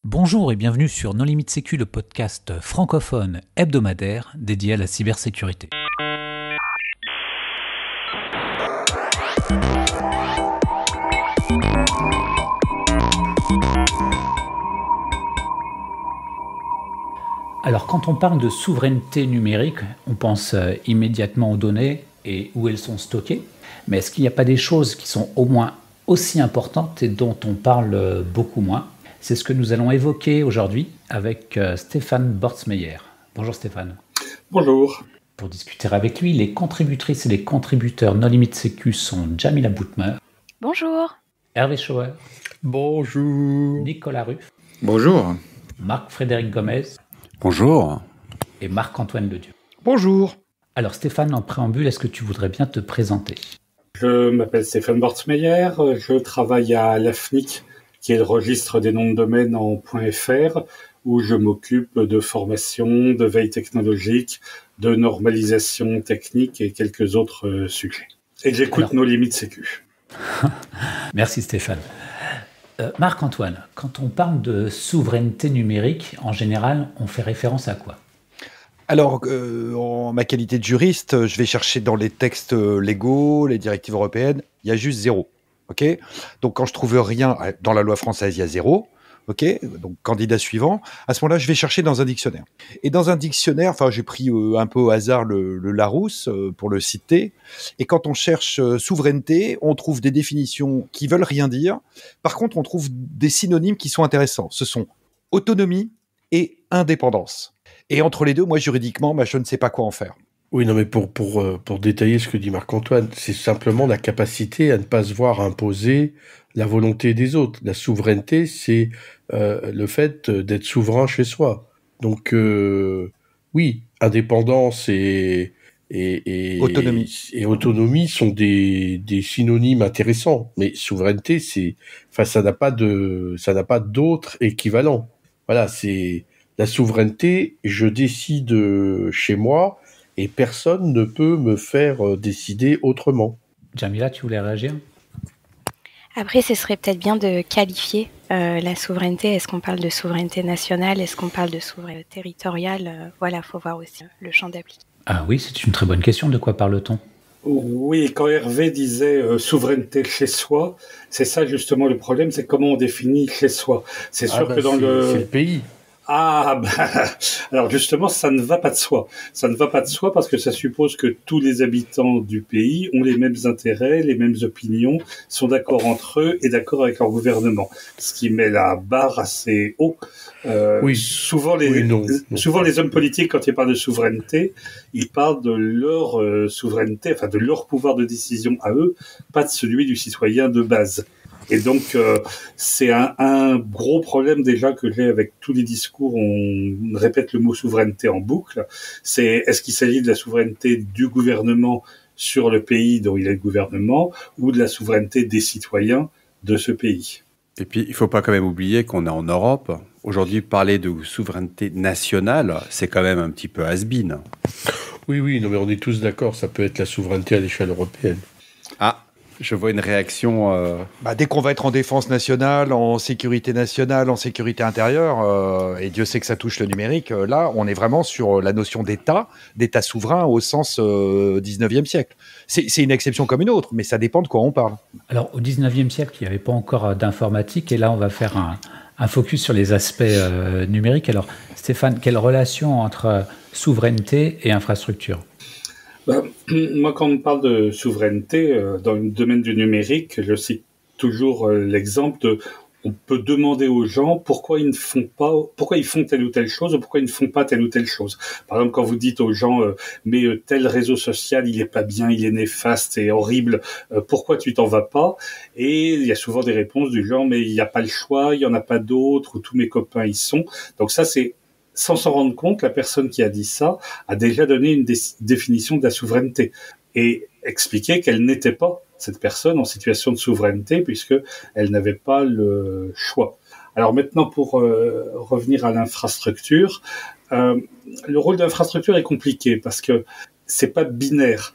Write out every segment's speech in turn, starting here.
Bonjour et bienvenue sur No Limite Sécu, le podcast francophone hebdomadaire dédié à la cybersécurité. Alors quand on parle de souveraineté numérique, on pense immédiatement aux données et où elles sont stockées. Mais est-ce qu'il n'y a pas des choses qui sont au moins aussi importantes et dont on parle beaucoup moins ? C'est ce que nous allons évoquer aujourd'hui avec Stéphane Bortsmeyer. Bonjour Stéphane. Bonjour. Pour discuter avec lui, les contributrices et les contributeurs No Limite Sécu sont Jamila Boutmer. Bonjour. Hervé Schauer. Bonjour. Nicolas Ruff. Bonjour. Marc-Frédéric Gomez. Bonjour. Et Marc-Antoine Ledieu. Bonjour. Alors Stéphane, en préambule, est-ce que tu voudrais bien te présenter ? Je m'appelle Stéphane Bortsmeyer, je travaille à l'AFNIC, qui est le registre des noms de domaine en .fr, où je m'occupe de formation, de veille technologique, de normalisation technique et quelques autres sujets. Et j'écoute No Limite Sécu. Merci Stéphane. Marc-Antoine, quand on parle de souveraineté numérique, en général, on fait référence à quoi ? Alors, en ma qualité de juriste, je vais chercher dans les textes légaux, les directives européennes, il y a juste zéro. Okay, donc, quand je trouve rien dans la loi française, il y a zéro. Okay, donc, candidat suivant. À ce moment-là, je vais chercher dans un dictionnaire. Et dans un dictionnaire, j'ai pris un peu au hasard le Larousse pour le citer. Et quand on cherche souveraineté, on trouve des définitions qui veulent rien dire. Par contre, on trouve des synonymes qui sont intéressants. Ce sont autonomie et indépendance. Et entre les deux, moi, juridiquement, je ne sais pas quoi en faire. Oui, non, mais pour détailler ce que dit Marc-Antoine, c'est simplement la capacité à ne pas se voir imposer la volonté des autres. La souveraineté, c'est le fait d'être souverain chez soi. Donc, oui, indépendance et autonomie sont des synonymes intéressants. Mais souveraineté, ça n'a pas d'autre équivalent. Voilà, c'est la souveraineté. Je décide chez moi. Et personne ne peut me faire décider autrement. Jamila, tu voulais réagir ? Après, ce serait peut-être bien de qualifier la souveraineté. Est-ce qu'on parle de souveraineté nationale ? Est-ce qu'on parle de souveraineté territoriale ? Voilà, il faut voir aussi le champ d'application. Ah oui, c'est une très bonne question. De quoi parle-t-on ? Oui, quand Hervé disait souveraineté chez soi, c'est ça justement le problème, c'est comment on définit chez soi. C'est sûr que dans c'est le pays. Alors justement, ça ne va pas de soi. Ça ne va pas de soi parce que ça suppose que tous les habitants du pays ont les mêmes intérêts, les mêmes opinions, sont d'accord entre eux et d'accord avec leur gouvernement. Ce qui met la barre assez haut. Oui. Souvent les hommes politiques, quand ils parlent de souveraineté, ils parlent de leur souveraineté, enfin de leur pouvoir de décision à eux, pas de celui du citoyen de base. Et donc, c'est un gros problème déjà que j'ai avec tous les discours. On répète le mot souveraineté en boucle. C'est est-ce qu'il s'agit de la souveraineté du gouvernement sur le pays dont il est le gouvernement ou de la souveraineté des citoyens de ce pays ? Et puis, il ne faut pas quand même oublier qu'on est en Europe. Aujourd'hui, parler de souveraineté nationale, c'est quand même un petit peu has-been. Oui, non, mais on est tous d'accord, ça peut être la souveraineté à l'échelle européenne. Ah, je vois une réaction... Dès qu'on va être en défense nationale, en sécurité intérieure, et Dieu sait que ça touche le numérique, là, on est vraiment sur la notion d'État souverain au sens 19e siècle. C'est une exception comme une autre, mais ça dépend de quoi on parle. Alors, au 19e siècle, il n'y avait pas encore d'informatique, et là, on va faire un focus sur les aspects numériques. Alors, Stéphane, quelle relation entre souveraineté et infrastructure ? Moi, quand on parle de souveraineté dans le domaine du numérique, je cite toujours l'exemple de on peut demander aux gens pourquoi ils font telle ou telle chose ou pourquoi ils ne font pas telle ou telle chose. Par exemple, quand vous dites aux gens mais tel réseau social, il est pas bien, il est néfaste et horrible, pourquoi tu t'en vas pas ? Et il y a souvent des réponses du genre mais il n'y a pas le choix, il y en a pas d'autres, ou tous mes copains y sont. Donc ça, c'est sans s'en rendre compte, la personne qui a dit ça a déjà donné une définition de la souveraineté et expliqué qu'elle n'était pas, cette personne, en situation de souveraineté puisque elle n'avait pas le choix. Alors maintenant, pour revenir à l'infrastructure, le rôle de l'infrastructure est compliqué parce que c'est pas binaire.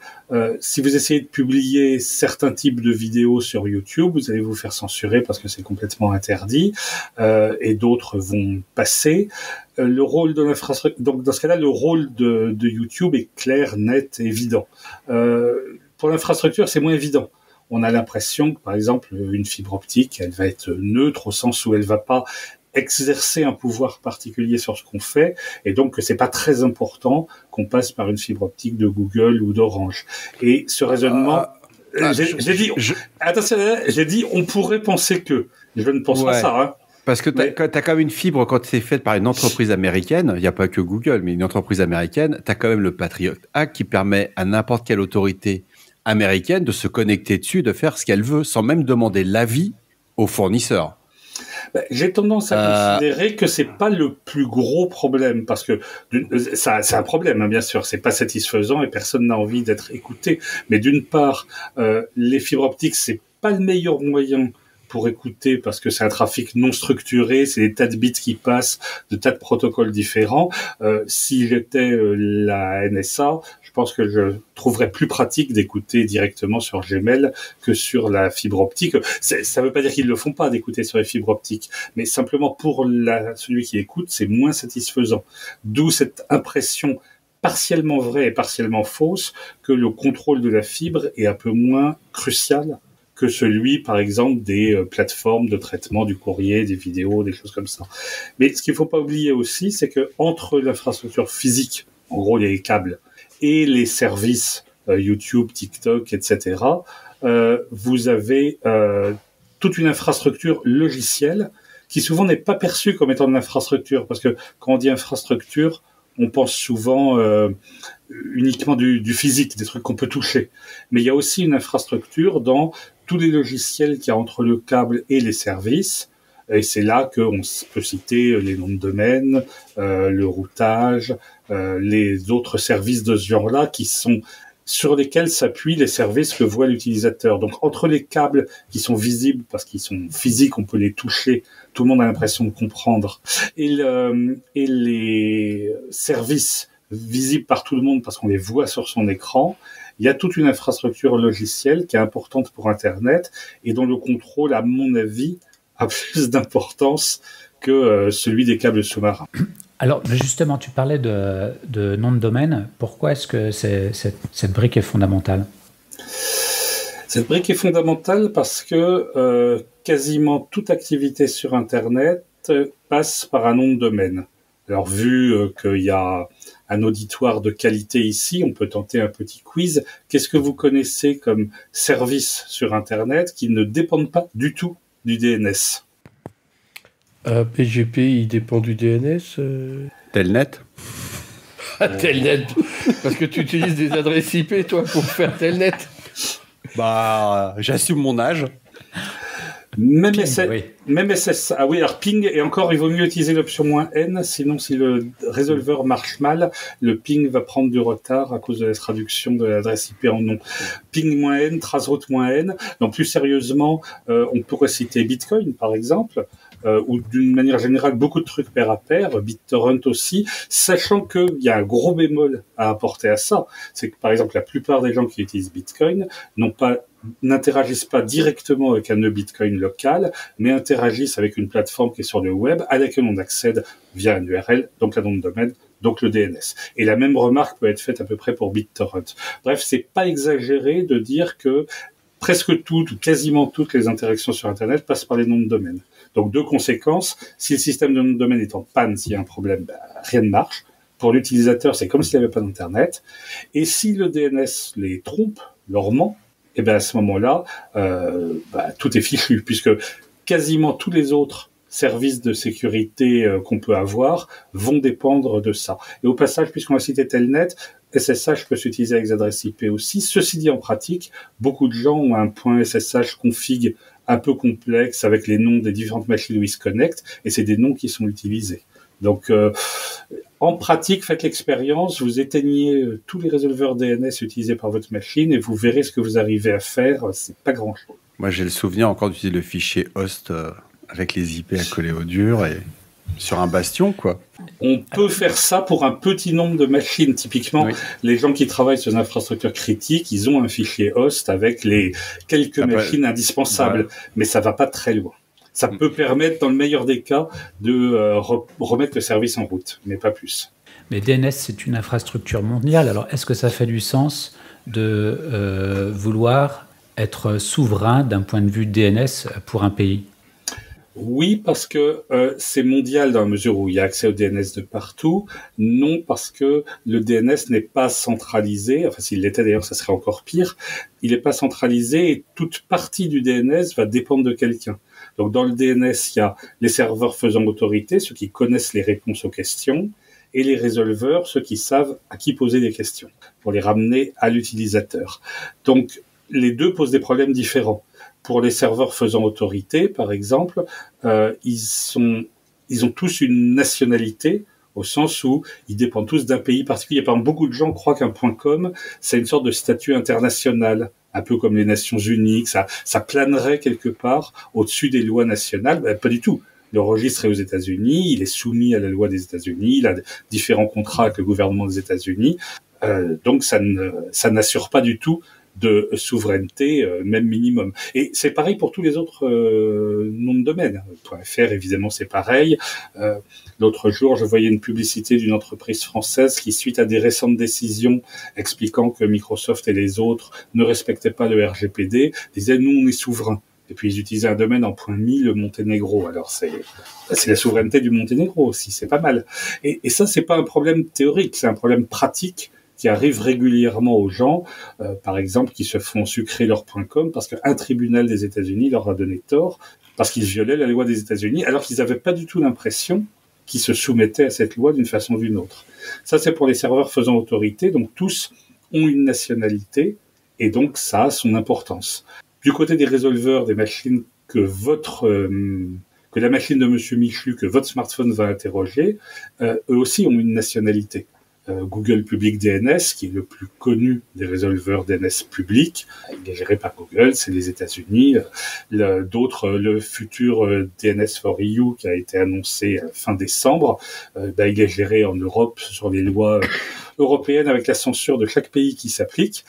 Si vous essayez de publier certains types de vidéos sur YouTube, vous allez vous faire censurer parce que c'est complètement interdit, et d'autres vont passer. Le rôle de l'infrastructure, donc dans ce cas-là, le rôle de YouTube est clair, net, évident. Pour l'infrastructure, c'est moins évident. On a l'impression que, par exemple, une fibre optique, elle va être neutre au sens où elle va pas exercer un pouvoir particulier sur ce qu'on fait, et donc que c'est pas très important qu'on passe par une fibre optique de Google ou d'Orange. Et ce raisonnement, j'ai dit, on pourrait penser que. Je ne pense pas ça, hein. Parce que t'as quand même une fibre, quand c'est faite par une entreprise américaine, il n'y a pas que Google, mais une entreprise américaine, t'as quand même le Patriot Act qui permet à n'importe quelle autorité américaine de se connecter dessus, de faire ce qu'elle veut, sans même demander l'avis aux fournisseurs. J'ai tendance à considérer que c'est pas le plus gros problème, parce que c'est un problème, hein, bien sûr, c'est pas satisfaisant et personne n'a envie d'être écouté. Mais d'une part, les fibres optiques, c'est pas le meilleur moyen pour écouter, parce que c'est un trafic non structuré, c'est des tas de bits qui passent, de tas de protocoles différents. S'il était la NSA, je pense que je trouverais plus pratique d'écouter directement sur Gmail que sur la fibre optique. Ça veut pas dire qu'ils le font pas, d'écouter sur les fibres optiques, mais simplement pour celui qui écoute, c'est moins satisfaisant. D'où cette impression partiellement vraie et partiellement fausse que le contrôle de la fibre est un peu moins crucial que celui, par exemple, des plateformes de traitement du courrier, des vidéos, des choses comme ça. Mais ce qu'il faut pas oublier aussi, c'est que entre l'infrastructure physique, en gros les câbles, et les services YouTube, TikTok, etc., vous avez toute une infrastructure logicielle qui souvent n'est pas perçue comme étant de l'infrastructure, parce que quand on dit infrastructure, on pense souvent uniquement du physique, des trucs qu'on peut toucher. Mais il y a aussi une infrastructure dans tous les logiciels qu'il y a entre le câble et les services. Et c'est là qu'on peut citer les noms de domaine, le routage, les autres services de ce genre-là qui sont sur lesquels s'appuient les services que voit l'utilisateur. Donc entre les câbles qui sont visibles parce qu'ils sont physiques, on peut les toucher, tout le monde a l'impression de comprendre, et les services visibles par tout le monde parce qu'on les voit sur son écran, il y a toute une infrastructure logicielle qui est importante pour Internet et dont le contrôle, à mon avis, a plus d'importance que celui des câbles sous-marins. Alors justement, tu parlais de nom de domaine. Pourquoi est-ce que cette brique est fondamentale ? Cette brique est fondamentale parce que quasiment toute activité sur Internet passe par un nom de domaine. Alors vu qu'il y a un auditoire de qualité ici, on peut tenter un petit quiz. Qu'est-ce que vous connaissez comme service sur Internet qui ne dépendent pas du tout du DNS ? PGP, il dépend du DNS Telnet. Telnet. Parce que tu utilises des adresses IP, toi, pour faire Telnet. Bah, j'assume mon âge. Même Ping, SS. Ah oui, alors ping, et encore, il vaut mieux utiliser l'option "-n", sinon si le résolveur marche mal, le ping va prendre du retard à cause de la traduction de l'adresse IP en nom. Ping-n, traceroute-n. Donc plus sérieusement, on pourrait citer Bitcoin, par exemple, ou d'une manière générale, beaucoup de trucs pair à pair, BitTorrent aussi, sachant qu'il y a un gros bémol à apporter à ça. C'est que, par exemple, la plupart des gens qui utilisent Bitcoin n'interagissent pas directement avec un nœud Bitcoin local, mais interagissent avec une plateforme qui est sur le web, à laquelle on accède via un URL, donc la nom de domaine, donc le DNS. Et la même remarque peut être faite à peu près pour BitTorrent. Bref, c'est pas exagéré de dire que presque toutes, ou quasiment toutes les interactions sur Internet passent par les noms de domaine. Donc, deux conséquences. Si le système de nom de domaine est en panne, s'il y a un problème, rien ne marche. Pour l'utilisateur, c'est comme s'il n'y avait pas d'Internet. Et si le DNS les trompe, leur ment, et bien à ce moment-là, tout est fichu, puisque quasiment tous les autres services de sécurité qu'on peut avoir vont dépendre de ça. Et au passage, puisqu'on a cité Telnet, SSH peut s'utiliser avec des adresses IP aussi. Ceci dit, en pratique, beaucoup de gens ont un point SSH config un peu complexe avec les noms des différentes machines où ils se connectent, et c'est des noms qui sont utilisés. Donc, en pratique, faites l'expérience, vous éteignez tous les résolveurs DNS utilisés par votre machine et vous verrez ce que vous arrivez à faire. C'est pas grand-chose. Moi, j'ai le souvenir encore d'utiliser le fichier host avec les IP accolés au dur et sur un bastion, quoi. On peut faire ça pour un petit nombre de machines. Typiquement, Oui. les gens qui travaillent sur une infrastructure critique, ils ont un fichier host avec les quelques machines indispensables, mais ça va pas très loin. Ça peut permettre, dans le meilleur des cas, de remettre le service en route, mais pas plus. Mais DNS, c'est une infrastructure mondiale. Alors, est-ce que ça fait du sens de vouloir être souverain d'un point de vue DNS pour un pays ? Oui, parce que c'est mondial dans la mesure où il y a accès au DNS de partout. Non, parce que le DNS n'est pas centralisé. Enfin, s'il l'était d'ailleurs, ça serait encore pire. Il n'est pas centralisé et toute partie du DNS va dépendre de quelqu'un. Donc, dans le DNS, il y a les serveurs faisant autorité, ceux qui connaissent les réponses aux questions, et les résolveurs, ceux qui savent à qui poser des questions, pour les ramener à l'utilisateur. Donc, les deux posent des problèmes différents. Pour les serveurs faisant autorité, par exemple, ils ont tous une nationalité, au sens où ils dépendent tous d'un pays particulier. Par exemple, beaucoup de gens croient qu'un .com, c'est une sorte de statut international, un peu comme les Nations Unies, que ça planerait quelque part au-dessus des lois nationales. Ben, pas du tout. Le registre est aux États-Unis, il est soumis à la loi des États-Unis, il a différents contrats avec le gouvernement des États-Unis, donc ça n'assure pas du tout de souveraineté, même minimum. Et c'est pareil pour tous les autres noms de domaine. .fr, évidemment, c'est pareil. L'autre jour, je voyais une publicité d'une entreprise française qui, suite à des récentes décisions expliquant que Microsoft et les autres ne respectaient pas le RGPD, disaient « nous, on est souverains ». Et puis ils utilisaient un domaine en .me, le Monténégro. Alors c'est la souveraineté du Monténégro aussi, c'est pas mal. Et ça, c'est pas un problème théorique, c'est un problème pratique qui arrive régulièrement aux gens, par exemple, qui se font sucrer leur .com parce qu'un tribunal des États-Unis leur a donné tort parce qu'ils violaient la loi des États-Unis, alors qu'ils n'avaient pas du tout l'impression qu'ils se soumettaient à cette loi d'une façon ou d'une autre. Ça, c'est pour les serveurs faisant autorité, donc tous ont une nationalité et donc ça a son importance. Du côté des résolveurs, des machines que la machine de Monsieur Michelu, que votre smartphone va interroger, eux aussi ont une nationalité. Google Public DNS, qui est le plus connu des résolveurs DNS publics, il est géré par Google, c'est les États-Unis. D'autres, le futur DNS for EU qui a été annoncé fin décembre, il est géré en Europe sur les lois européennes avec la censure de chaque pays qui s'applique.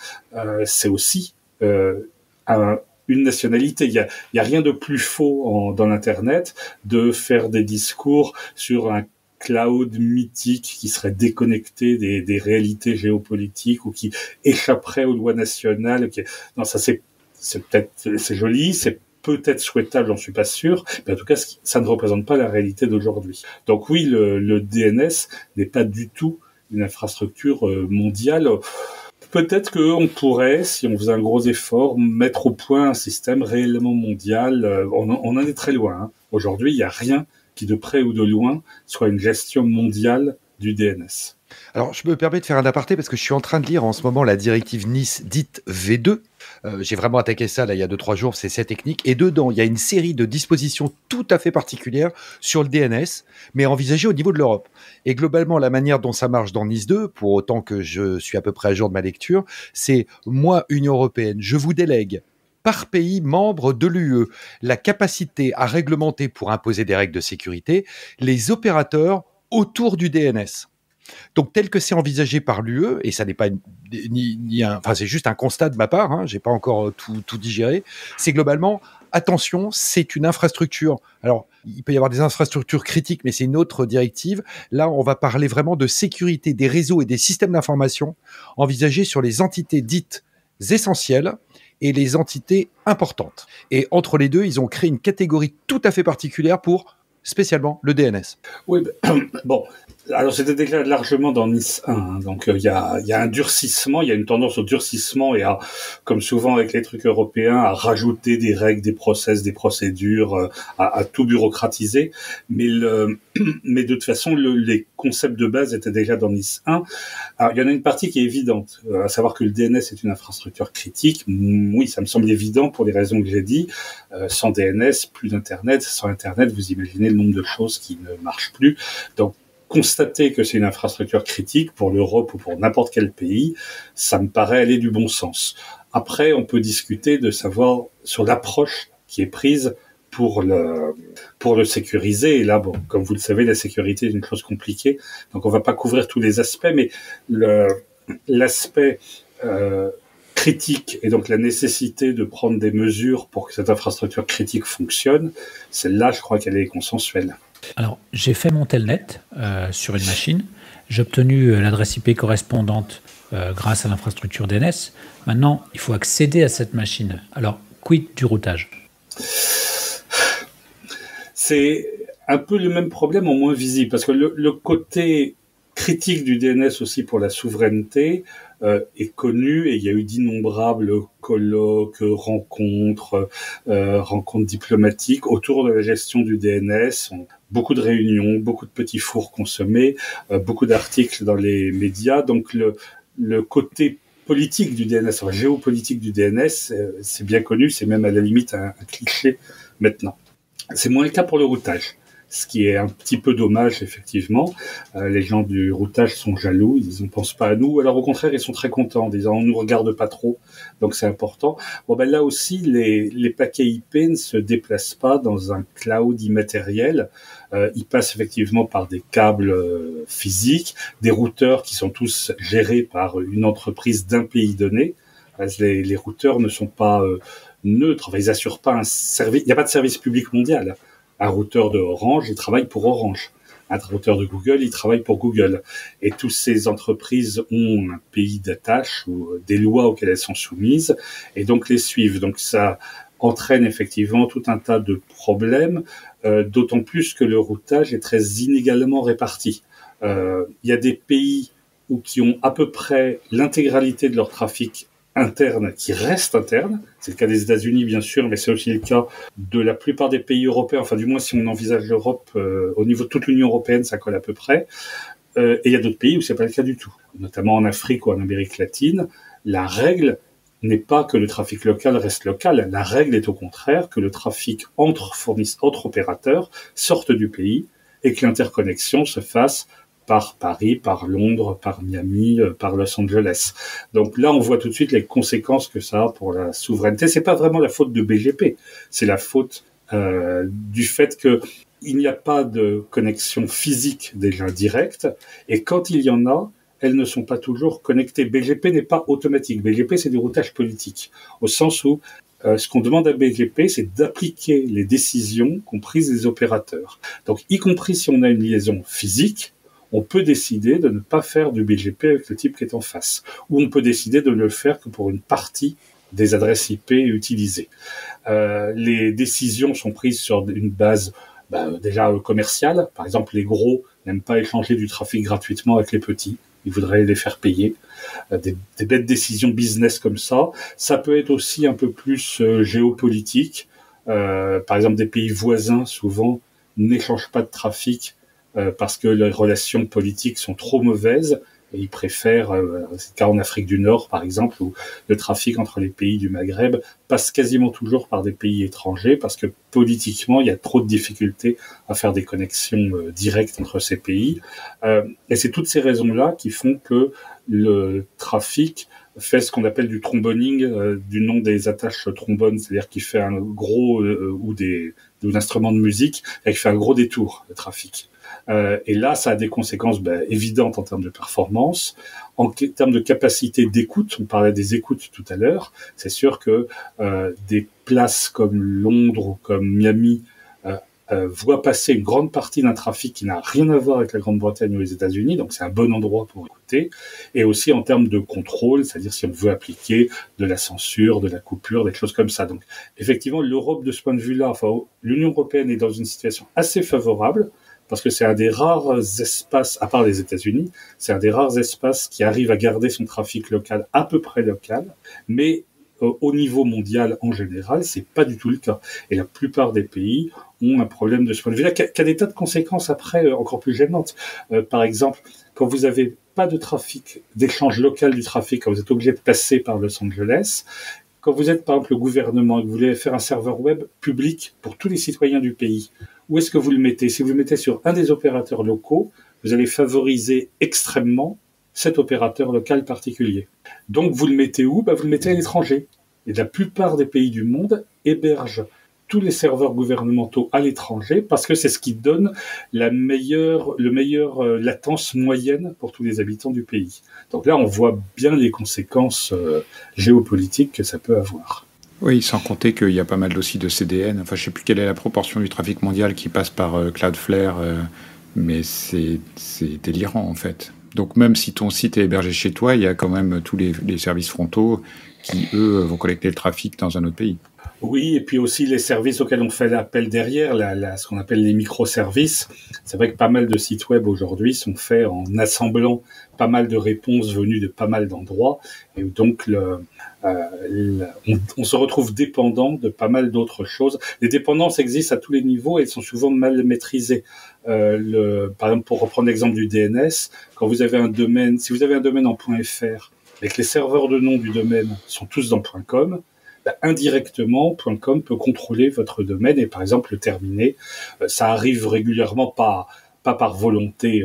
C'est aussi une nationalité. Il y a rien de plus faux dans l'Internet de faire des discours sur un cloud mythique qui serait déconnecté des réalités géopolitiques ou qui échapperait aux lois nationales. Non, ça c'est joli, c'est peut-être souhaitable, j'en suis pas sûr, mais en tout cas, ça ne représente pas la réalité d'aujourd'hui. Donc oui, le DNS n'est pas du tout une infrastructure mondiale. Peut-être qu'on pourrait, si on faisait un gros effort, mettre au point un système réellement mondial. On en est très loin. Hein. Aujourd'hui, il n'y a rien qui, de près ou de loin, soit une gestion mondiale du DNS. Alors, je me permets de faire un aparté parce que je suis en train de lire en ce moment la directive Nice dite V2. J'ai vraiment attaqué ça là, il y a 2-3 jours, c'est cette technique. Et dedans, il y a une série de dispositions tout à fait particulières sur le DNS, mais envisagées au niveau de l'Europe. Et globalement, la manière dont ça marche dans Nice 2, pour autant que je suis à peu près à jour de ma lecture, c'est moi, Union européenne, je vous délègue par pays membre de l'UE la capacité à réglementer pour imposer des règles de sécurité les opérateurs autour du DNS. Donc, tel que c'est envisagé par l'UE, et ça n'est pas c'est juste un constat de ma part, hein, j'ai pas encore tout digéré, c'est globalement, attention, c'est une infrastructure. Alors, il peut y avoir des infrastructures critiques, mais c'est une autre directive. Là, on va parler vraiment de sécurité des réseaux et des systèmes d'information envisagés sur les entités dites essentielles et les entités importantes. Et entre les deux, ils ont créé une catégorie tout à fait particulière pour spécialement le DNS. Oui, bon. Alors c'était déjà largement dans Nice 1, hein. Donc il y a un durcissement, il y a une tendance au durcissement et à, comme souvent avec les trucs européens, à rajouter des règles, des process, des procédures, à tout bureaucratiser. Mais de toute façon, les concepts de base étaient déjà dans Nice 1. Alors il y en a une partie qui est évidente, à savoir que le DNS est une infrastructure critique. Oui, ça me semble évident pour les raisons que j'ai dit. Sans DNS, plus d'Internet. Sans Internet, vous imaginez le nombre de choses qui ne marchent plus. Donc constater que c'est une infrastructure critique pour l'Europe ou pour n'importe quel pays, ça me paraît aller du bon sens. Après, on peut discuter de savoir sur l'approche qui est prise pour le sécuriser. Et là, bon, comme vous le savez, la sécurité est une chose compliquée. Donc, on va pas couvrir tous les aspects, mais l'aspect critique et donc la nécessité de prendre des mesures pour que cette infrastructure critique fonctionne, celle-là, je crois qu'elle est consensuelle. Alors, j'ai fait mon telnet sur une machine. J'ai obtenu l'adresse IP correspondante grâce à l'infrastructure DNS. Maintenant, il faut accéder à cette machine. Alors, quid du routage? C'est un peu le même problème en moins visible, parce que le côté critique du DNS aussi pour la souveraineté est connu, et il y a eu d'innombrables colloques, rencontres diplomatiques autour de la gestion du DNS. Beaucoup de réunions, beaucoup de petits fours consommés, beaucoup d'articles dans les médias. Donc le côté politique du DNS, enfin, géopolitique du DNS, c'est bien connu, c'est même à la limite un cliché maintenant. C'est moins le cas pour le routage, ce qui est un petit peu dommage, effectivement. Les gens du routage sont jaloux, ils ne pensent pas à nous. Alors au contraire, ils sont très contents, en disant on nous regarde pas trop, donc c'est important. Bon ben là aussi, les paquets IP ne se déplacent pas dans un cloud immatériel. Ils passent effectivement par des câbles physiques, des routeurs qui sont tous gérés par une entreprise d'un pays donné. Les routeurs ne sont pas neutres, enfin, ils assurent pas un service. Il n'y a pas de service public mondial. Un routeur de Orange, il travaille pour Orange. Un routeur de Google, il travaille pour Google. Et toutes ces entreprises ont un pays d'attache ou des lois auxquelles elles sont soumises, et donc les suivent. Donc ça entraîne effectivement tout un tas de problèmes, d'autant plus que le routage est très inégalement réparti. Il y a des pays qui ont à peu près l'intégralité de leur trafic interne qui reste interne. C'est le cas des États-Unis, bien sûr, mais c'est aussi le cas de la plupart des pays européens. Enfin, du moins, si on envisage l'Europe, au niveau de toute l'Union européenne, ça colle à peu près. Et il y a d'autres pays où c'est pas le cas du tout. Notamment en Afrique ou en Amérique latine. La règle n'est pas que le trafic local reste local. La règle est au contraire que le trafic entre opérateurs sorte du pays et que l'interconnexion se fasse par Paris, par Londres, par Miami, par Los Angeles. Donc là, on voit tout de suite les conséquences que ça a pour la souveraineté. C'est pas vraiment la faute de BGP, c'est la faute du fait que il n'y a pas de connexion physique déjà directe, et quand il y en a, elles ne sont pas toujours connectées. BGP n'est pas automatique. BGP, c'est du routage politique, au sens où ce qu'on demande à BGP, c'est d'appliquer les décisions qu'ont prises les opérateurs. Donc, y compris si on a une liaison physique, on peut décider de ne pas faire du BGP avec le type qui est en face. Ou on peut décider de ne le faire que pour une partie des adresses IP utilisées. Les décisions sont prises sur une base déjà commerciale. Par exemple, les gros n'aiment pas échanger du trafic gratuitement avec les petits. Ils voudraient les faire payer. Des bêtes décisions business comme ça. Ça peut être aussi un peu plus géopolitique. Par exemple, des pays voisins, souvent, n'échangent pas de trafic parce que les relations politiques sont trop mauvaises, et ils préfèrent, c'est le cas en Afrique du Nord par exemple, où le trafic entre les pays du Maghreb passe quasiment toujours par des pays étrangers, parce que politiquement il y a trop de difficultés à faire des connexions directes entre ces pays, et c'est toutes ces raisons-là qui font que le trafic fait ce qu'on appelle du tromboning, du nom des attaches trombones, c'est-à-dire qu'il fait un gros ou d'instruments de musique, et qui fait un gros détour, le trafic. Et là, ça a des conséquences évidentes en termes de performance, en termes de capacité d'écoute. On parlait des écoutes tout à l'heure. C'est sûr que des places comme Londres ou comme Miami voient passer une grande partie d'un trafic qui n'a rien à voir avec la Grande-Bretagne ou les États-Unis, donc c'est un bon endroit pour écouter. Et aussi en termes de contrôle, c'est-à-dire si on veut appliquer de la censure, de la coupure, des choses comme ça. Donc effectivement, l'Europe de ce point de vue-là, enfin l'Union européenne est dans une situation assez favorable, parce que c'est un des rares espaces, à part les États-Unis, c'est un des rares espaces qui arrive à garder son trafic local à peu près local, mais au niveau mondial en général, c'est pas du tout le cas. Et la plupart des pays ont un problème de ce point de vue-là, qui a des tas de conséquences après encore plus gênantes. Par exemple, quand vous avez pas de trafic, d'échange local du trafic, quand vous êtes obligé de passer par Los Angeles, quand vous êtes par exemple le gouvernement et que vous voulez faire un serveur web public pour tous les citoyens du pays, où est-ce que vous le mettez? Si vous le mettez sur un des opérateurs locaux, vous allez favoriser extrêmement cet opérateur local particulier. Donc vous le mettez où? Vous le mettez à l'étranger. Et la plupart des pays du monde hébergent tous les serveurs gouvernementaux à l'étranger parce que c'est ce qui donne le meilleur latence moyenne pour tous les habitants du pays. Donc là, on voit bien les conséquences géopolitiques que ça peut avoir. Oui, sans compter qu'il y a pas mal aussi de CDN. Enfin, je ne sais plus quelle est la proportion du trafic mondial qui passe par Cloudflare, mais c'est délirant en fait. Donc même si ton site est hébergé chez toi, il y a quand même tous les services frontaux qui, eux, vont collecter le trafic dans un autre pays. Oui, et puis aussi les services auxquels on fait l'appel derrière, ce qu'on appelle les microservices. C'est vrai que pas mal de sites web aujourd'hui sont faits en assemblant pas mal de réponses venues de pas mal d'endroits. Et donc, on se retrouve dépendant de pas mal d'autres choses. Les dépendances existent à tous les niveaux et elles sont souvent mal maîtrisées. Par exemple, pour reprendre l'exemple du DNS, quand vous avez un domaine, si vous avez un domaine en .fr et que les serveurs de nom du domaine sont tous dans .com, indirectement, .com peut contrôler votre domaine et par exemple le terminer. Ça arrive régulièrement, pas par volonté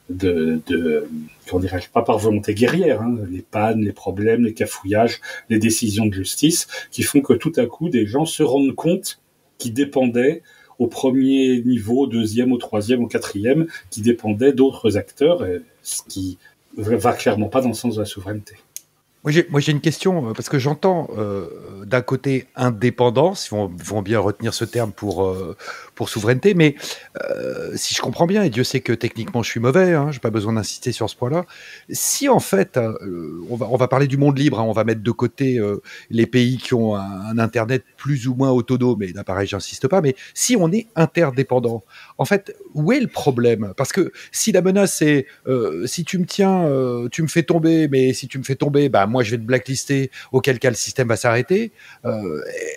comment dirais-je, pas par volonté guerrière, hein, les pannes, les problèmes, les cafouillages, les décisions de justice, qui font que tout à coup des gens se rendent compte qu'ils dépendaient au premier niveau, au deuxième, au troisième, au quatrième, qui dépendaient d'autres acteurs, ce qui va clairement pas dans le sens de la souveraineté. Moi, j'ai une question, parce que j'entends d'un côté indépendance, ils vont bien retenir ce terme pour souveraineté, mais si je comprends bien, et Dieu sait que techniquement je suis mauvais, hein, je n'ai pas besoin d'insister sur ce point-là, si en fait, on va parler du monde libre, hein, on va mettre de côté les pays qui ont un Internet plus ou moins autonome, et là pareil, j'insiste pas, mais si on est interdépendant, en fait, où est le problème? Parce que si la menace c'est si tu me tiens, tu me fais tomber, mais si tu me fais tomber, bah moi je vais te blacklister, auquel cas le système va s'arrêter.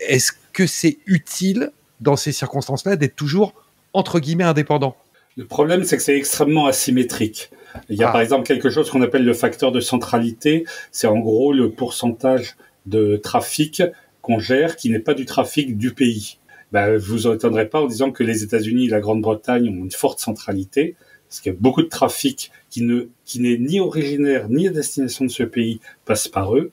Est-ce que c'est utile dans ces circonstances-là d'être toujours entre guillemets indépendant? Le problème, c'est que c'est extrêmement asymétrique. Il y a par exemple quelque chose qu'on appelle le facteur de centralité. C'est en gros le pourcentage de trafic qu'on gère qui n'est pas du trafic du pays. Je vous étonnerai pas en disant que les États-Unis et la Grande-Bretagne ont une forte centralité, parce qu'il y a beaucoup de trafic qui n'est ni originaire ni à destination de ce pays passe par eux,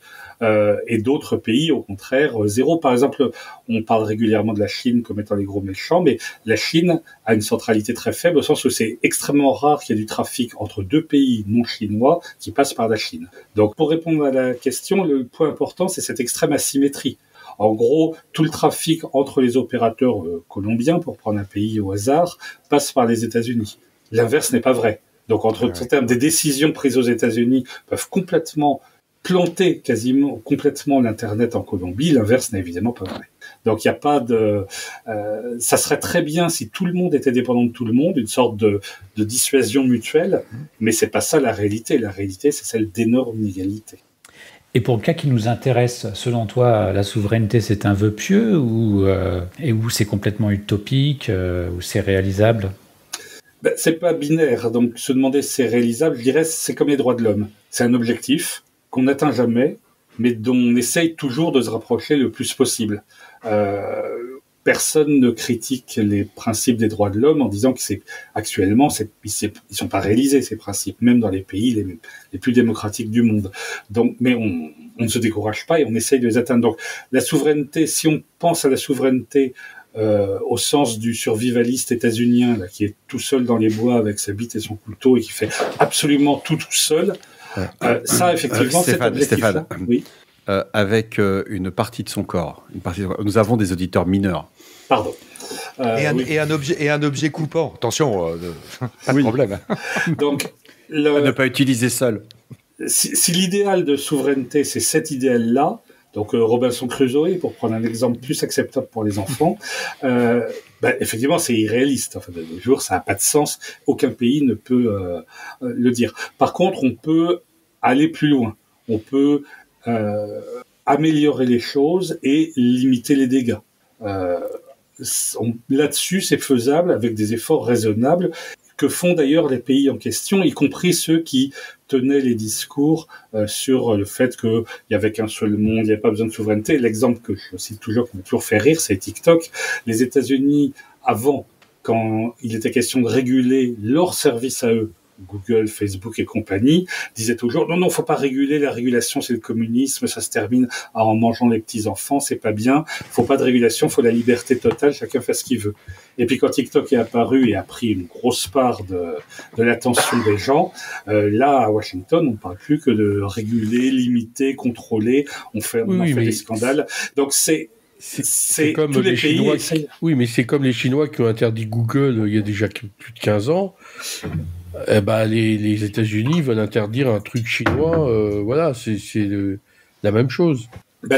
et d'autres pays au contraire zéro. Par exemple, on parle régulièrement de la Chine comme étant les gros méchants, mais la Chine a une centralité très faible au sens où c'est extrêmement rare qu'il y ait du trafic entre deux pays non chinois qui passent par la Chine. Donc pour répondre à la question, le point important c'est cette extrême asymétrie. En gros, tout le trafic entre les opérateurs colombiens, pour prendre un pays au hasard, passe par les États-Unis. L'inverse n'est pas vrai. Donc, en termes des décisions prises aux États-Unis peuvent complètement planter quasiment complètement l'Internet en Colombie. L'inverse n'est évidemment pas vrai. Donc, il n'y a pas de... ça serait très bien si tout le monde était dépendant de tout le monde, une sorte de dissuasion mutuelle, mais c'est pas ça la réalité. La réalité, c'est celle d'énormes inégalités. Et pour le cas qui nous intéresse, selon toi, la souveraineté, c'est un vœu pieux ou c'est complètement utopique, ou c'est réalisable? C'est pas binaire, donc se demander si c'est réalisable, je dirais c'est comme les droits de l'homme. C'est un objectif qu'on n'atteint jamais, mais dont on essaye toujours de se rapprocher le plus possible. Personne ne critique les principes des droits de l'homme en disant que actuellement ils sont pas réalisés, ces principes, même dans les pays les plus démocratiques du monde. Donc, mais on ne se décourage pas et on essaye de les atteindre. Donc, la souveraineté, si on pense à la souveraineté au sens du survivaliste états-unien là, qui est tout seul dans les bois avec sa bite et son couteau et qui fait absolument tout seul, ça effectivement, Stéphane, oui. Avec une partie de son corps. Nous avons des auditeurs mineurs. Pardon. Et un objet coupant. Attention, pas de problème. Donc, à ne pas utiliser seul. Si l'idéal de souveraineté, c'est cet idéal-là, donc Robinson Crusoe, pour prendre un exemple plus acceptable pour les enfants, effectivement, c'est irréaliste. Enfin, de nos jours, ça n'a pas de sens. Aucun pays ne peut le dire. Par contre, on peut aller plus loin. On peut améliorer les choses et limiter les dégâts. Là-dessus, c'est faisable avec des efforts raisonnables que font d'ailleurs les pays en question, y compris ceux qui tenaient les discours sur le fait qu'il n'y avait qu'un seul monde, il n'y avait pas besoin de souveraineté. L'exemple que je cite toujours, qui m'a toujours fait rire, c'est TikTok. Les États-Unis, avant, quand il était question de réguler leurs services à eux, Google, Facebook et compagnie, disaient toujours non, faut pas réguler, la régulation c'est le communisme, ça se termine en mangeant les petits enfants, c'est pas bien, faut pas de régulation, faut la liberté totale, chacun fait ce qu'il veut. Et puis quand TikTok est apparu et a pris une grosse part de l'attention des gens, là à Washington, on parle plus que de réguler, limiter, contrôler, on fait des scandales. Donc c'est comme tous les Chinois. essayent. Oui, mais c'est comme les Chinois qui ont interdit Google il y a déjà plus de 15 ans. Eh ben, les États-Unis veulent interdire un truc chinois. Voilà, c'est la même chose.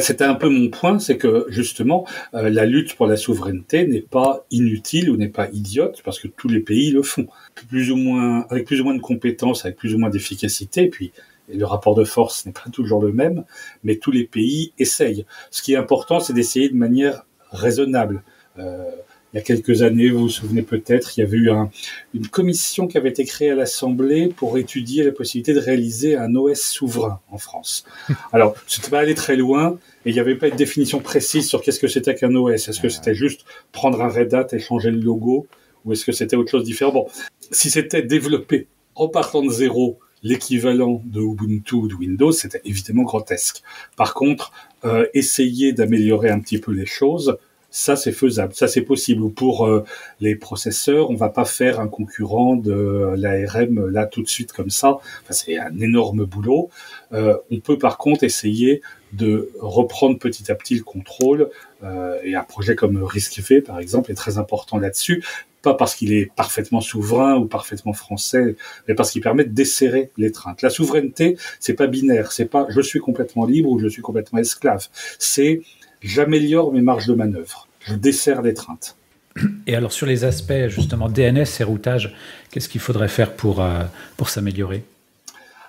C'était un peu mon point, c'est que justement, la lutte pour la souveraineté n'est pas inutile ou n'est pas idiote, parce que tous les pays le font, plus ou moins, avec plus ou moins de compétences, avec plus ou moins d'efficacité, et puis le rapport de force n'est pas toujours le même, mais tous les pays essayent. Ce qui est important, c'est d'essayer de manière raisonnable. Il y a quelques années, vous vous souvenez peut-être, il y avait eu une commission qui avait été créée à l'Assemblée pour étudier la possibilité de réaliser un OS souverain en France. Alors, c'était pas aller très loin, et il n'y avait pas de définition précise sur qu'est-ce que c'était qu'un OS. Est-ce que c'était juste prendre un Red Hat et changer le logo, ou est-ce que c'était autre chose de différent? Bon, si c'était développé en partant de zéro, l'équivalent de Ubuntu ou de Windows, c'était évidemment grotesque. Par contre, essayer d'améliorer un petit peu les choses, ça c'est faisable, ça c'est possible. Ou pour les processeurs, on va pas faire un concurrent de l'ARM là tout de suite comme ça. Enfin, c'est un énorme boulot. On peut par contre essayer de reprendre petit à petit le contrôle. Et un projet comme RISC-V par exemple est très important là-dessus. Pas parce qu'il est parfaitement souverain ou parfaitement français, mais parce qu'il permet de desserrer l'étreinte. La souveraineté, c'est pas binaire, c'est pas je suis complètement libre ou je suis complètement esclave. C'est j'améliore mes marges de manœuvre, je desserre l'étreinte. Et alors sur les aspects justement DNS et routage, qu'est-ce qu'il faudrait faire pour s'améliorer?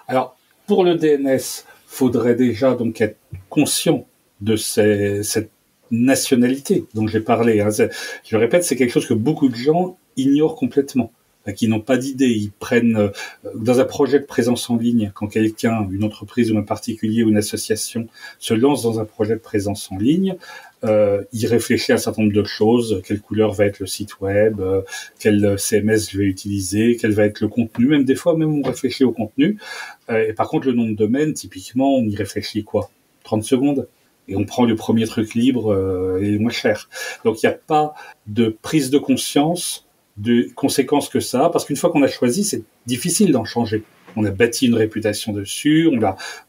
Alors pour le DNS, faudrait déjà donc être conscient de cette nationalité dont j'ai parlé. Je le répète, c'est quelque chose que beaucoup de gens ignorent complètement, qui n'ont pas d'idée. Ils prennent dans un projet de présence en ligne, quand quelqu'un, une entreprise ou un particulier ou une association se lance dans un projet de présence en ligne, il réfléchit à un certain nombre de choses. Quelle couleur va être le site web, quel CMS je vais utiliser, quel va être le contenu. Même des fois, on réfléchit au contenu. Et par contre, le nom de domaine, typiquement, on y réfléchit 30 secondes. Et on prend le premier truc libre et le moins cher. Donc il n'y a pas de prise de conscience de conséquences que ça a, parce qu'une fois qu'on a choisi, c'est difficile d'en changer. On a bâti une réputation dessus, on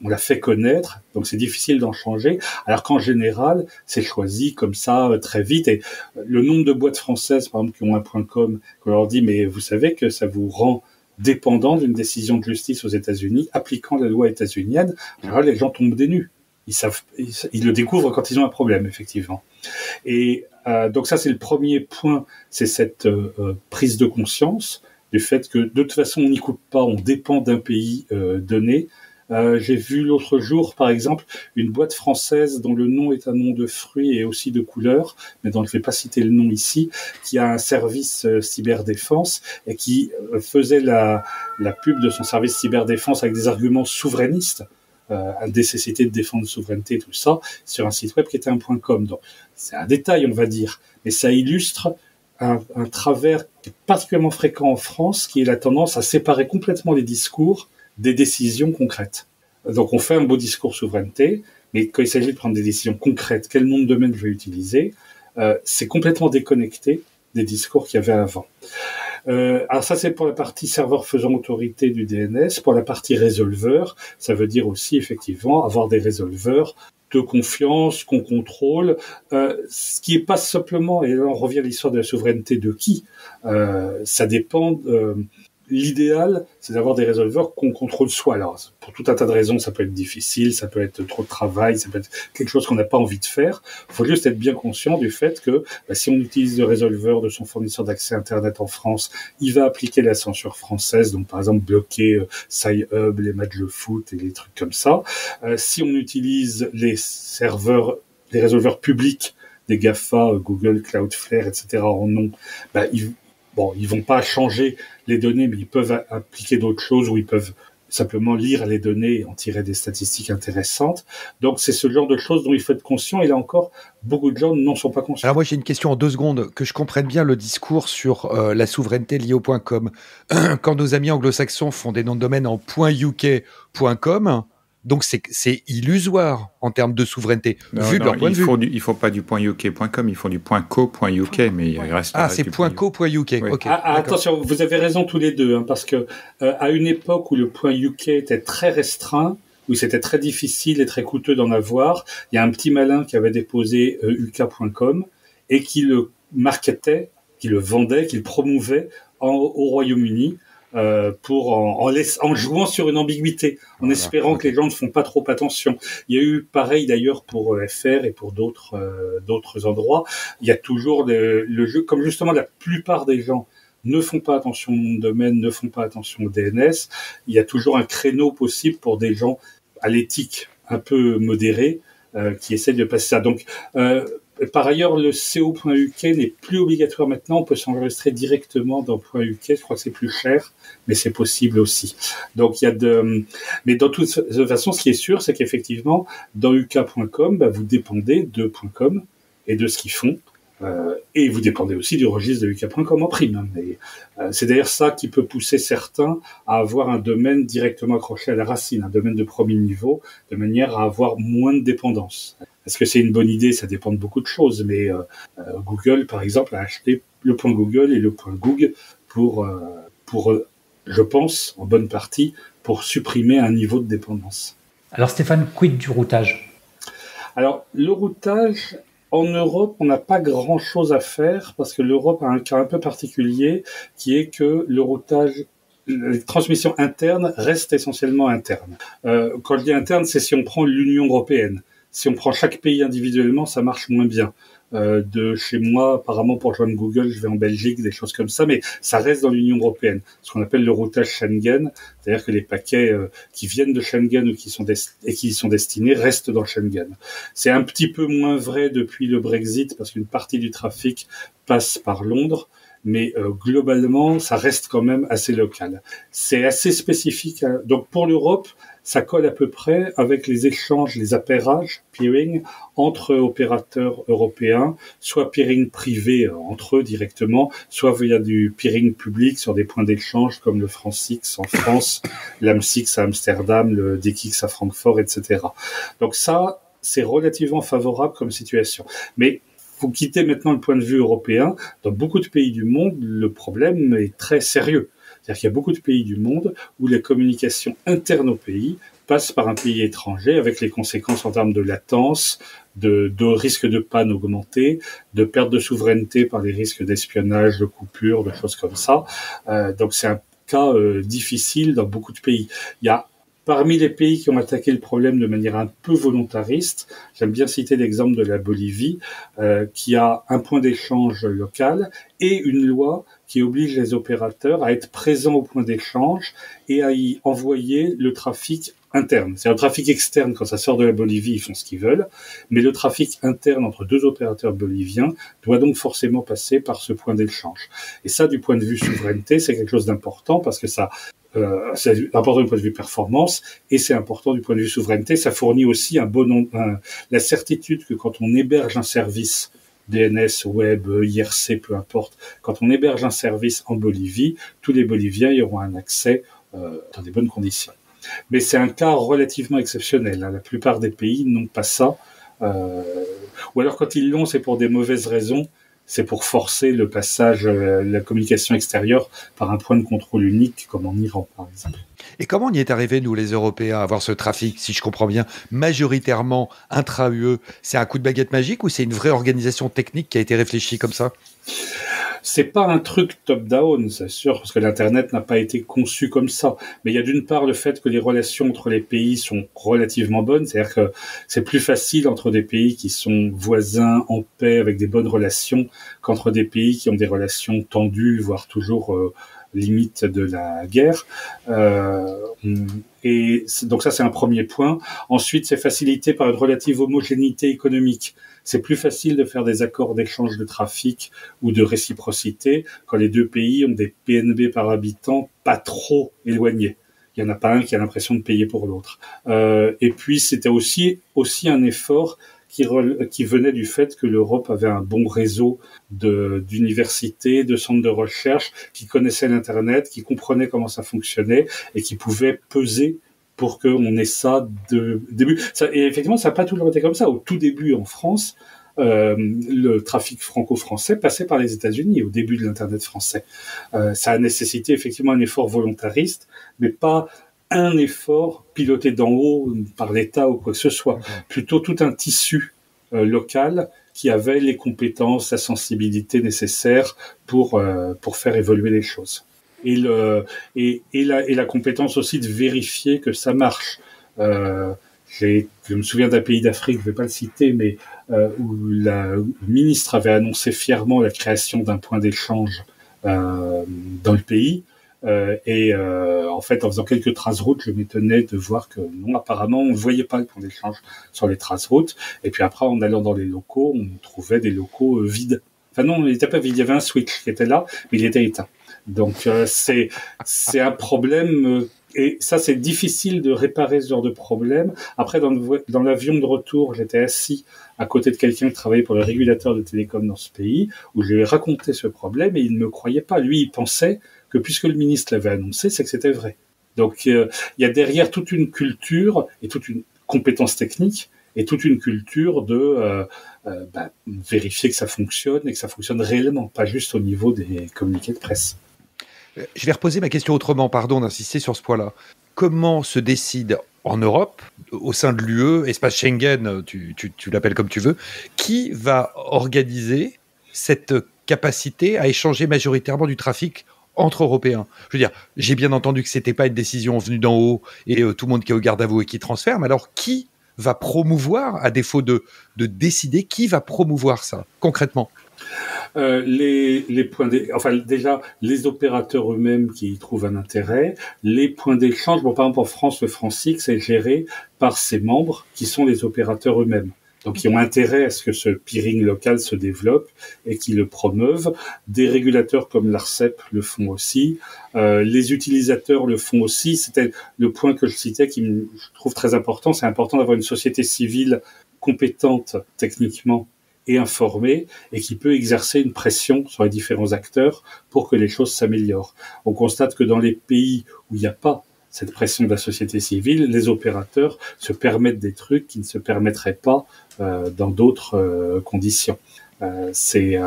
l'a fait connaître, donc c'est difficile d'en changer. Alors qu'en général, c'est choisi comme ça très vite. Et le nombre de boîtes françaises, par exemple, qui ont un .com, qu'on leur dit, mais vous savez que ça vous rend dépendant d'une décision de justice aux États-Unis, appliquant la loi états-unienne, en général, les gens tombent des nues. Ils le découvrent quand ils ont un problème, effectivement. Et donc ça, c'est le premier point, c'est cette prise de conscience du fait que de toute façon, on n'y coupe pas, on dépend d'un pays donné. J'ai vu l'autre jour, par exemple, une boîte française dont le nom est un nom de fruit et aussi de couleur, mais dont je ne vais pas citer le nom ici, qui a un service cyberdéfense et qui faisait la pub de son service cyberdéfense avec des arguments souverainistes. Nécessité de défendre souveraineté, tout ça, sur un site web qui était un .com. Donc, c'est un détail, on va dire, mais ça illustre un travers particulièrement fréquent en France, qui est la tendance à séparer complètement les discours des décisions concrètes. Donc, on fait un beau discours souveraineté, mais quand il s'agit de prendre des décisions concrètes, quel nom de domaine je vais utiliser, c'est complètement déconnecté des discours qu'il y avait avant. Alors ça, c'est pour la partie serveur faisant autorité du DNS. Pour la partie résolveur, ça veut dire aussi effectivement avoir des résolveurs de confiance qu'on contrôle, ce qui est pas simplement, et là on revient à l'histoire de la souveraineté de qui, ça dépend. L'idéal, c'est d'avoir des résolveurs qu'on contrôle soi. Alors, pour tout un tas de raisons, ça peut être difficile, ça peut être trop de travail, ça peut être quelque chose qu'on n'a pas envie de faire. Il faut juste être bien conscient du fait que si on utilise le résolveur de son fournisseur d'accès Internet en France, il va appliquer la censure française, donc par exemple bloquer Sci-Hub, les matchs de foot et les trucs comme ça. Si on utilise les résolveurs publics des GAFA, Google, Cloudflare, etc. en nom, ils vont pas changer les données, mais ils peuvent appliquer d'autres choses ou ils peuvent simplement lire les données et en tirer des statistiques intéressantes. Donc c'est ce genre de choses dont il faut être conscient, et là encore, beaucoup de gens n'en sont pas conscients. Alors moi j'ai une question en 2 secondes, que je comprenne bien le discours sur la souveraineté liée au .com. Quand nos amis anglo-saxons font des noms de domaine en .uk.com, donc c'est illusoire en termes de souveraineté, vu de leur point de vue. Il faut pas du .uk.com, il faut du .co.uk, mais il reste... c'est .co.uk, Oui. ok. Attention, vous avez raison tous les deux, parce que à une époque où le .uk était très restreint, où c'était très difficile et très coûteux d'en avoir, il y a un petit malin qui avait déposé uk.com et qui le marketait, qui le vendait, qui le promouvait au Royaume-Uni, en jouant sur une ambiguïté, en espérant que les gens ne font pas trop attention. Il y a eu pareil d'ailleurs pour FR et pour d'autres endroits. Il y a toujours le jeu, comme justement la plupart des gens ne font pas attention au nom de domaine, ne font pas attention au DNS. Il y a toujours un créneau possible pour des gens à l'éthique un peu modérée qui essaient de passer ça. Donc par ailleurs, le co.uk n'est plus obligatoire maintenant. On peut s'enregistrer directement dans .uk. Je crois que c'est plus cher, mais c'est possible aussi. Donc, mais dans toute façon, ce qui est sûr, c'est qu'effectivement, dans uk.com, vous dépendez de .com et de ce qu'ils font. Et vous dépendez aussi du registre de uk.com en prime. Mais c'est d'ailleurs ça qui peut pousser certains à avoir un domaine directement accroché à la racine, un domaine de premier niveau, de manière à avoir moins de dépendance. Est-ce que c'est une bonne idée? Ça dépend de beaucoup de choses, mais Google, par exemple, a acheté le .google et le .goog pour, je pense, en bonne partie, pour supprimer un niveau de dépendance. Alors Stéphane, quid du routage? Alors, le routage, en Europe, on n'a pas grand-chose à faire, parce que l'Europe a un cas un peu particulier, qui est que le routage, les transmissions internes restent essentiellement internes. Quand je dis interne, c'est si on prend l'Union européenne. Si on prend chaque pays individuellement, ça marche moins bien. De chez moi, apparemment, pour rejoindre Google, je vais en Belgique, des choses comme ça, mais ça reste dans l'Union européenne. Ce qu'on appelle le routage Schengen, c'est-à-dire que les paquets qui viennent de Schengen ou qui y sont destinés restent dans Schengen. C'est un petit peu moins vrai depuis le Brexit, parce qu'une partie du trafic passe par Londres, mais globalement, ça reste quand même assez local. C'est assez spécifique. Donc pour l'Europe, ça colle à peu près avec les échanges, les appairages, peering, entre opérateurs européens, soit peering privé entre eux directement, soit via du peering public sur des points d'échange comme le FrancX en France, l'AMSX à Amsterdam, le DKIX à Francfort, etc. Donc ça, c'est relativement favorable comme situation. Mais vous quittez maintenant le point de vue européen. Dans beaucoup de pays du monde, le problème est très sérieux. C'est-à-dire qu'il y a beaucoup de pays du monde où les communications internes au pays passent par un pays étranger, avec les conséquences en termes de latence, de risque de panne augmenté, de perte de souveraineté par les risques d'espionnage, de coupure, de choses comme ça. Donc c'est un cas difficile dans beaucoup de pays. Il y a parmi les pays qui ont attaqué le problème de manière un peu volontariste, j'aime bien citer l'exemple de la Bolivie, qui a un point d'échange local et une loi qui oblige les opérateurs à être présents au point d'échange et à y envoyer le trafic interne. C'est un trafic externe, quand ça sort de la Bolivie, ils font ce qu'ils veulent, mais le trafic interne entre deux opérateurs boliviens doit donc forcément passer par ce point d'échange. Et ça, du point de vue souveraineté, c'est quelque chose d'important, parce que ça, c'est important du point de vue performance, et c'est important du point de vue souveraineté. Ça fournit aussi la certitude que quand on héberge un service DNS, web, IRC, peu importe, quand on héberge un service en Bolivie, tous les Boliviens y auront un accès dans des bonnes conditions. Mais c'est un cas relativement exceptionnel. La plupart des pays n'ont pas ça. Ou alors quand ils l'ont, c'est pour des mauvaises raisons. C'est pour forcer le passage, la communication extérieure par un point de contrôle unique, comme en Iran, par exemple. Et comment on y est arrivé, nous, les Européens, à avoir ce trafic, si je comprends bien, majoritairement intra-UE? C'est un coup de baguette magique ou c'est une vraie organisation technique qui a été réfléchie comme ça? C'est pas un truc top-down, c'est sûr, parce que l'Internet n'a pas été conçu comme ça. Mais il y a d'une part le fait que les relations entre les pays sont relativement bonnes, c'est-à-dire que c'est plus facile entre des pays qui sont voisins, en paix, avec des bonnes relations, qu'entre des pays qui ont des relations tendues, voire toujours limite de la guerre. Et donc ça, c'est un premier point. Ensuite, c'est facilité par une relative homogénéité économique. C'est plus facile de faire des accords d'échange de trafic ou de réciprocité quand les deux pays ont des PNB par habitant pas trop éloignés. Il y en a pas un qui a l'impression de payer pour l'autre. Et puis c'était aussi un effort qui venait du fait que l'Europe avait un bon réseau d'universités, de centres de recherche, qui connaissaient l'Internet, qui comprenaient comment ça fonctionnait et qui pouvaient peser pour qu'on ait ça de début. Et effectivement, ça n'a pas toujours été comme ça. Au tout début, en France, le trafic franco-français passait par les États-Unis au début de l'Internet français. Ça a nécessité effectivement un effort volontariste, mais pas un effort piloté d'en haut par l'État ou quoi que ce soit. Plutôt tout un tissu local qui avait les compétences, la sensibilité nécessaires pour faire évoluer les choses. Et la compétence aussi de vérifier que ça marche. Je me souviens d'un pays d'Afrique, je ne vais pas le citer, mais où le ministre avait annoncé fièrement la création d'un point d'échange dans le pays. En fait, en faisant quelques traces routes, je m'étonnais de voir que non, apparemment, on ne voyait pas le point d'échange sur les traces routes. Et puis après, en allant dans les locaux, on trouvait des locaux vides. Enfin non, il n'était pas vide, il y avait un switch qui était là, mais il était éteint. Donc c'est un problème, et ça c'est difficile de réparer ce genre de problème. Après, dans l'avion de retour, j'étais assis à côté de quelqu'un qui travaillait pour le régulateur de télécom dans ce pays, où je lui ai raconté ce problème, et il ne me croyait pas. Lui, il pensait que puisque le ministre l'avait annoncé, c'est que c'était vrai. Donc il y a derrière toute une culture et toute une compétence technique et toute une culture de vérifier que ça fonctionne et que ça fonctionne réellement, pas juste au niveau des communiqués de presse. Je vais reposer ma question autrement, pardon d'insister sur ce point-là. Comment se décide en Europe, au sein de l'UE, espace Schengen, tu l'appelles comme tu veux, qui va organiser cette capacité à échanger majoritairement du trafic entre Européens? Je veux dire, j'ai bien entendu que c'était pas une décision venue d'en haut et tout le monde qui est au garde à vous et qui transfère, mais alors qui va promouvoir, à défaut de décider, qui va promouvoir ça, concrètement? Déjà, les opérateurs eux-mêmes qui y trouvent un intérêt, les points d'échange. Bon, par exemple, en France, le Francix est géré par ses membres qui sont les opérateurs eux-mêmes. Donc, ils ont intérêt à ce que ce peering local se développe et qu'ils le promeuvent. Des régulateurs comme l'ARCEP le font aussi. Les utilisateurs le font aussi. C'était le point que je citais je trouve très important. C'est important d'avoir une société civile compétente techniquement et informée et qui peut exercer une pression sur les différents acteurs pour que les choses s'améliorent. On constate que dans les pays où il n'y a pas cette pression de la société civile, les opérateurs se permettent des trucs qui ne se permettraient pas dans d'autres conditions. C'est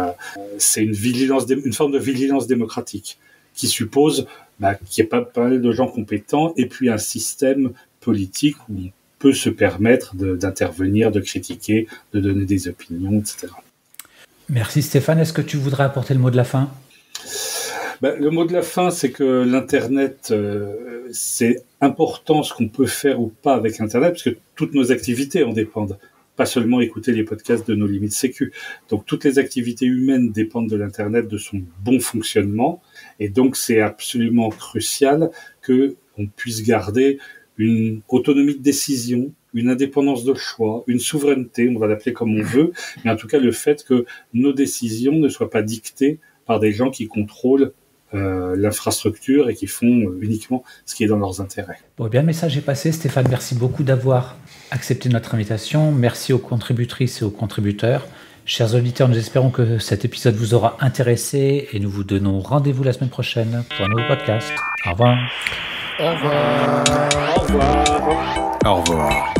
une forme de vigilance démocratique qui suppose qu'il y ait pas mal de gens compétents et puis un système politique où on peut se permettre d'intervenir, de critiquer, de donner des opinions, etc. Merci Stéphane. Est-ce que tu voudrais apporter le mot de la fin ? Le mot de la fin, c'est que l'Internet, c'est important ce qu'on peut faire ou pas avec Internet, parce que toutes nos activités en dépendent. Pas seulement écouter les podcasts de nos limites sécu. Donc toutes les activités humaines dépendent de l'Internet, de son bon fonctionnement, et donc c'est absolument crucial que on puisse garder une autonomie de décision, une indépendance de choix, une souveraineté, on va l'appeler comme on veut, mais en tout cas le fait que nos décisions ne soient pas dictées par des gens qui contrôlent l'infrastructure et qui font uniquement ce qui est dans leurs intérêts. Bon, bien, le message est passé. Stéphane, merci beaucoup d'avoir accepté notre invitation. Merci aux contributrices et aux contributeurs. Chers auditeurs, nous espérons que cet épisode vous aura intéressé et nous vous donnons rendez-vous la semaine prochaine pour un nouveau podcast. Au revoir. Au revoir. Au revoir.